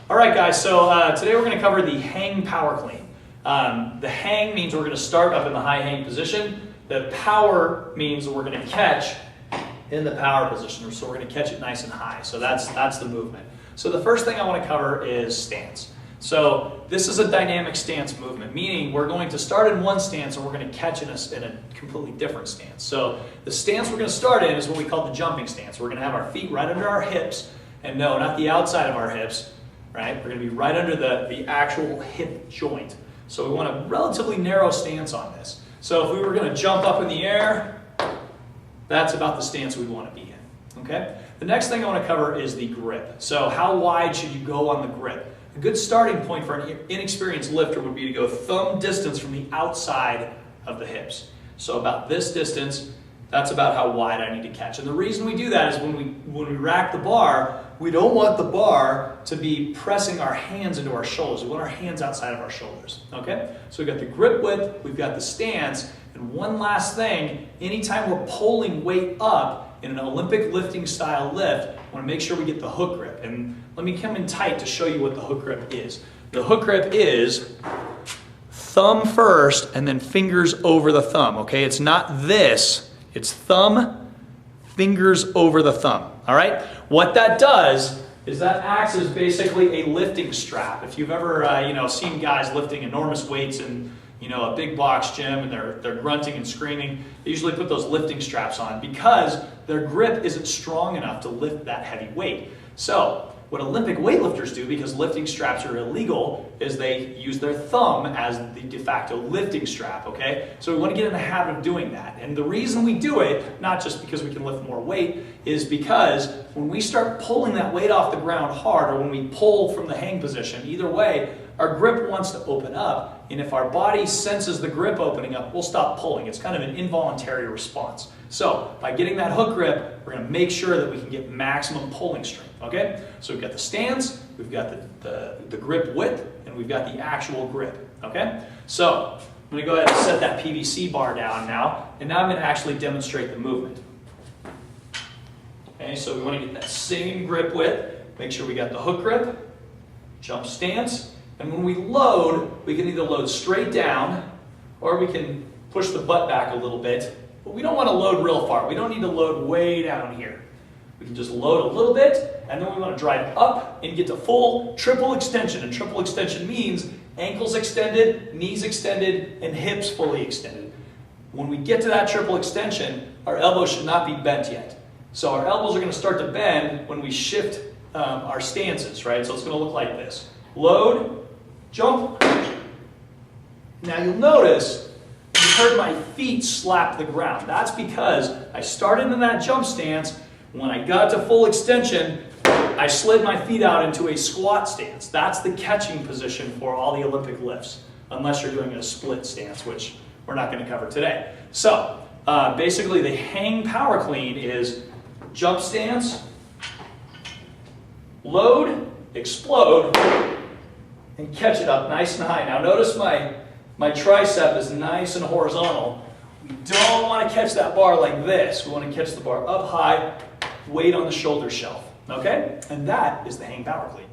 All right, guys, so today we're going to cover the hang power clean. The hang means we're going to start up in the high hang position. The power means we're going to catch in the power position, so we're going to catch it nice and high. So that's the movement. So the first thing I want to cover is stance. So this is a dynamic stance movement, meaning we're going to start in one stance and we're going to catch in a completely different stance. So the stance we're going to start in is what we call the jumping stance. We're going to have our feet right under our hips, and no, not the outside of our hips, right? We're going to be right under the actual hip joint. So we want a relatively narrow stance on this. So if we were going to jump up in the air, that's about the stance we'd want to be in, okay? The next thing I want to cover is the grip. So how wide should you go on the grip? A good starting point for an inexperienced lifter would be to go thumb distance from the outside of the hips. So about this distance, that's about how wide I need to catch. And the reason we do that is when we rack the bar, we don't want the bar to be pressing our hands into our shoulders. We want our hands outside of our shoulders, okay? So we've got the grip width, we've got the stance, and one last thing, anytime we're pulling weight up in an Olympic lifting style lift, I want to make sure we get the hook grip. And let me come in tight to show you what the hook grip is. The hook grip is thumb first and then fingers over the thumb, okay? It's not this, it's thumb, fingers over the thumb, all right? What that does is that acts as basically a lifting strap. If you've ever seen guys lifting enormous weights in a big box gym and they're grunting and screaming, they usually put those lifting straps on because their grip isn't strong enough to lift that heavy weight. So what Olympic weightlifters do, because lifting straps are illegal, is they use their thumb as the de facto lifting strap, okay? So we want to get in the habit of doing that. And the reason we do it, not just because we can lift more weight, is because when we start pulling that weight off the ground hard, or when we pull from the hang position, either way, our grip wants to open up. And if our body senses the grip opening up, we'll stop pulling. It's kind of an involuntary response. So by getting that hook grip, we're going to make sure that we can get maximum pulling strength, okay? So we've got the stance, we've got the grip width, and we've got the actual grip, okay? So I'm going to go ahead and set that PVC bar down now, and now I'm going to actually demonstrate the movement. Okay, so we want to get that same grip width, make sure we got the hook grip, jump stance, and when we load, we can either load straight down, or we can push the butt back a little bit. But we don't want to load real far. We don't need to load way down here. We can just load a little bit, and then we want to drive up and get to full triple extension. And triple extension means ankles extended, knees extended, and hips fully extended. When we get to that triple extension, our elbows should not be bent yet. So our elbows are going to start to bend when we shift our stances, right? So it's going to look like this. Load, jump. Now you'll notice you heard my feet slap the ground. That's because I started in that jump stance. When I got to full extension, I slid my feet out into a squat stance. That's the catching position for all the Olympic lifts, unless you're doing a split stance, which we're not going to cover today. So basically the hang power clean is jump stance, load, explode, and catch it up nice and high. Now notice my tricep is nice and horizontal. We don't want to catch that bar like this. We want to catch the bar up high, weight on the shoulder shelf. Okay? And that is the hang power clean.